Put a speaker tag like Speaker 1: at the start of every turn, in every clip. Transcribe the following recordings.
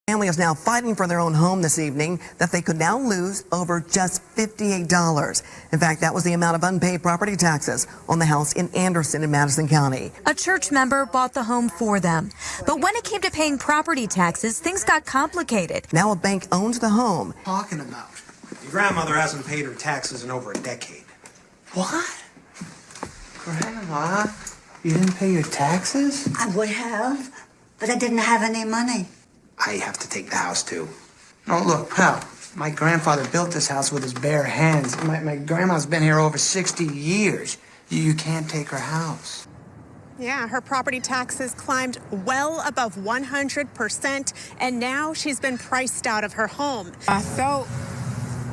Speaker 1: Family is now fighting for their own home this evening that they could now lose over just $58. In fact, that was the amount of unpaid property taxes on the house in Anderson in Madison County.
Speaker 2: A church member bought the home for them. But when it came to paying property taxes, things got complicated.
Speaker 1: Now a bank owns the home.
Speaker 3: Talking about?
Speaker 4: Your grandmother hasn't paid her taxes in over a decade.
Speaker 3: What? Grandma, you didn't pay your taxes?
Speaker 5: I would have, but I didn't have any money.
Speaker 4: I have to take the house too.
Speaker 3: Oh, look, pal. My grandfather built this house with his bare hands. My grandma's been here over 60 years. You can't take her house.
Speaker 6: Yeah, her property taxes climbed well above 100%, and now she's been priced out of her home.
Speaker 7: I felt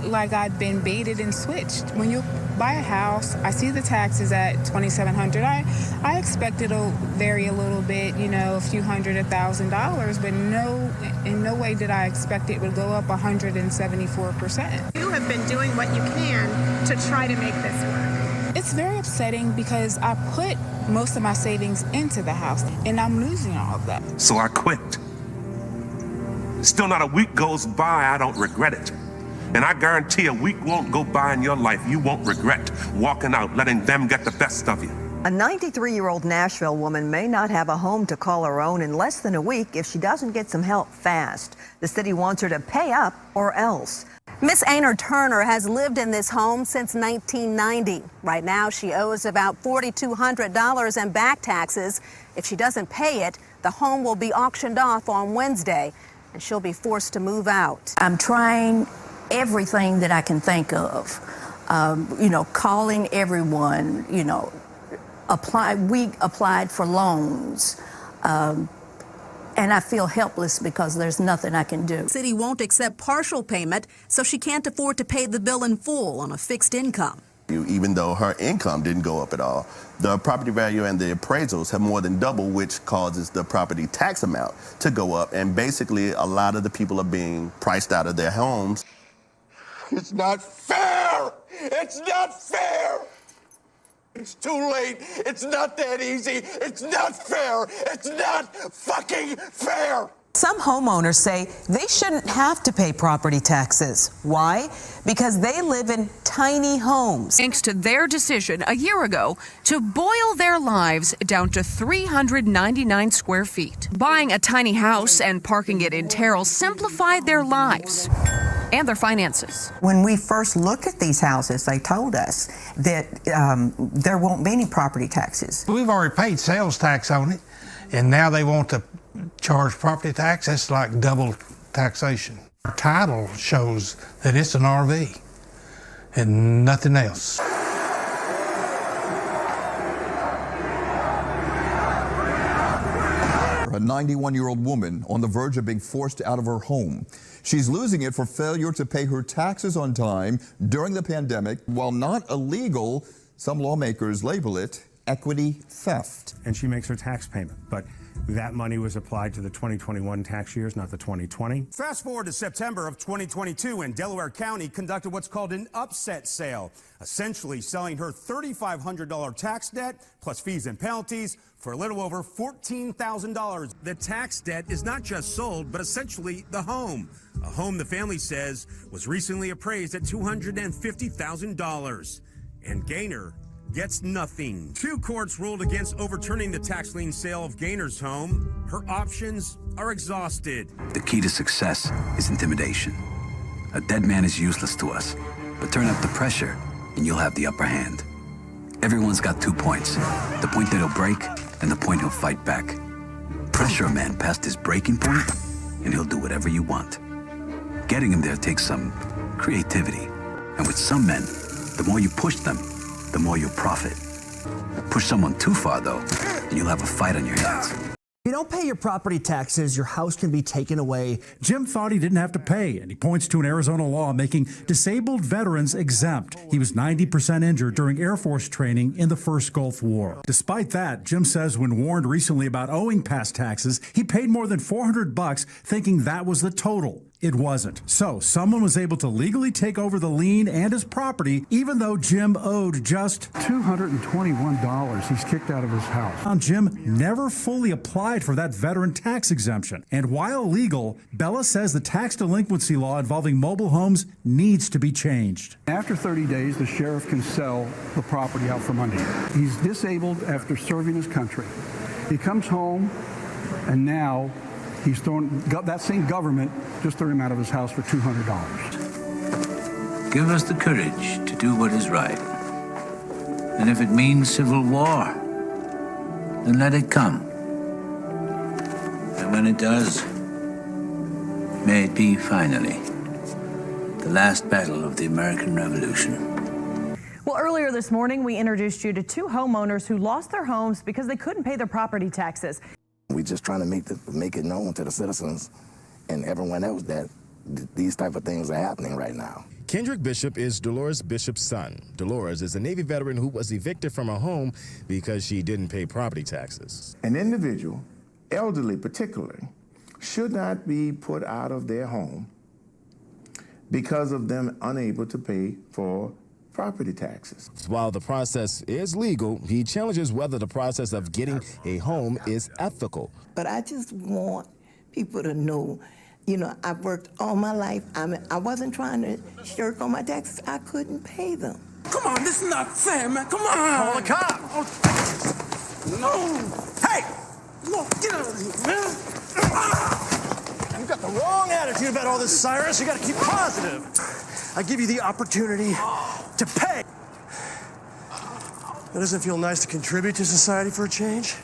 Speaker 7: like I'd been baited and switched. When you buy a house, I see the taxes at $2,700. I expect it'll vary a little bit, you know, a few hundred, $1,000, but in no way did I expect it would go up 174%.
Speaker 6: You have been doing what you can to try to make this work.
Speaker 7: It's very upsetting because I put most of my savings into the house and I'm losing all of that.
Speaker 8: So I quit. Still not a week goes by, I don't regret it. And I guarantee a week won't go by in your life you won't regret walking out, letting them get the best of you.
Speaker 9: A 93-year-old Nashville woman may not have a home to call her own in less than a week if she doesn't get some help fast. The city wants her to pay up or else.
Speaker 10: Miss Ainer Turner has lived in this home since 1990. Right now, she owes about $4,200 in back taxes. If she doesn't pay it, the home will be auctioned off on Wednesday, and she'll be forced to move out.
Speaker 11: I'm trying everything that I can think of, calling everyone, we applied for loans, and I feel helpless because there's nothing I can do.
Speaker 10: City won't accept partial payment, so she can't afford to pay the bill in full on a fixed income.
Speaker 12: Even though her income didn't go up at all, the property value and the appraisals have more than doubled, which causes the property tax amount to go up. And basically, a lot of the people are being priced out of their homes.
Speaker 13: It's not fair! It's not fair! It's too late. It's not that easy. It's not fair. It's not fucking fair.
Speaker 1: Some homeowners say they shouldn't have to pay property taxes. Why? Because they live in tiny homes.
Speaker 14: Thanks to their decision a year ago to boil their lives down to 399 square feet. Buying a tiny house and parking it in Terrell simplified their lives and their finances.
Speaker 15: When we first looked at these houses, they told us that there won't be any property taxes.
Speaker 16: We've already paid sales tax on it, and now they want to charge property tax. That's like double taxation. Our title shows that it's an RV and nothing else.
Speaker 17: A 91-year-old woman on the verge of being forced out of her home. She's losing it for failure to pay her taxes on time during the pandemic. While not illegal, some lawmakers label it equity theft.
Speaker 18: And she makes her tax payment, but that money was applied to the 2021 tax years, not the 2020.
Speaker 19: Fast forward to September of 2022, and Delaware County conducted what's called an upset sale, essentially selling her $3,500 tax debt plus fees and penalties for a little over $14,000. The tax debt is not just sold, but essentially the home. A home the family says was recently appraised at $250,000. And Gaynor gets nothing. Two courts ruled against overturning the tax lien sale of Gaynor's home. Her options are exhausted.
Speaker 20: The key to success is intimidation. A dead man is useless to us, but turn up the pressure and you'll have the upper hand. Everyone's got 2 points, the point that he'll break and the point he'll fight back. Pressure a man past his breaking point and he'll do whatever you want. Getting him there takes some creativity. And with some men, the more you push them, the more you'll profit. Push someone too far, though, and you'll have a fight on your hands.
Speaker 5: If you don't pay your property taxes, your house can be taken away.
Speaker 2: Jim thought he didn't have to pay, and he points to an Arizona law making disabled veterans exempt. He was 90% injured during Air Force training in the first Gulf War. Despite that, Jim says when warned recently about owing past taxes, he paid more than $400 thinking that was the total. It wasn't. So someone was able to legally take over the lien and his property, even though Jim owed just
Speaker 21: $221 he's kicked out of his house.
Speaker 2: Jim never fully applied for that veteran tax exemption. And while legal, Bella says the tax delinquency law involving mobile homes needs to be changed.
Speaker 21: After 30 days, the sheriff can sell the property out from under him. He's disabled after serving his country. He comes home, and now he's thrown that same government just threw him out of his house for $200.
Speaker 22: Give us the courage to do what is right. And if it means civil war, then let it come. And when it does, may it be finally the last battle of the American Revolution.
Speaker 23: Well, earlier this morning, we introduced you to two homeowners who lost their homes because they couldn't pay their property taxes.
Speaker 24: We're just trying to make it known to the citizens and everyone else that these type of things are happening right now.
Speaker 25: Kendrick Bishop is Dolores Bishop's son. Dolores is a Navy veteran who was evicted from her home because she didn't pay property taxes.
Speaker 26: An individual, elderly particularly, should not be put out of their home because of them unable to pay for property taxes.
Speaker 25: While the process is legal, he challenges whether the process of getting a home is ethical.
Speaker 27: But I just want people to know, you know, I've worked all my life. I wasn't trying to shirk on my taxes. I couldn't pay them.
Speaker 13: Come on, this is not fair, man. Come on.
Speaker 4: Call the cop.
Speaker 13: No. Hey! Look, get out of here, man.
Speaker 4: You've got the wrong attitude about all this, Cyrus. You got to keep positive. I give you the opportunity to pay. It doesn't feel nice to contribute to society for a change.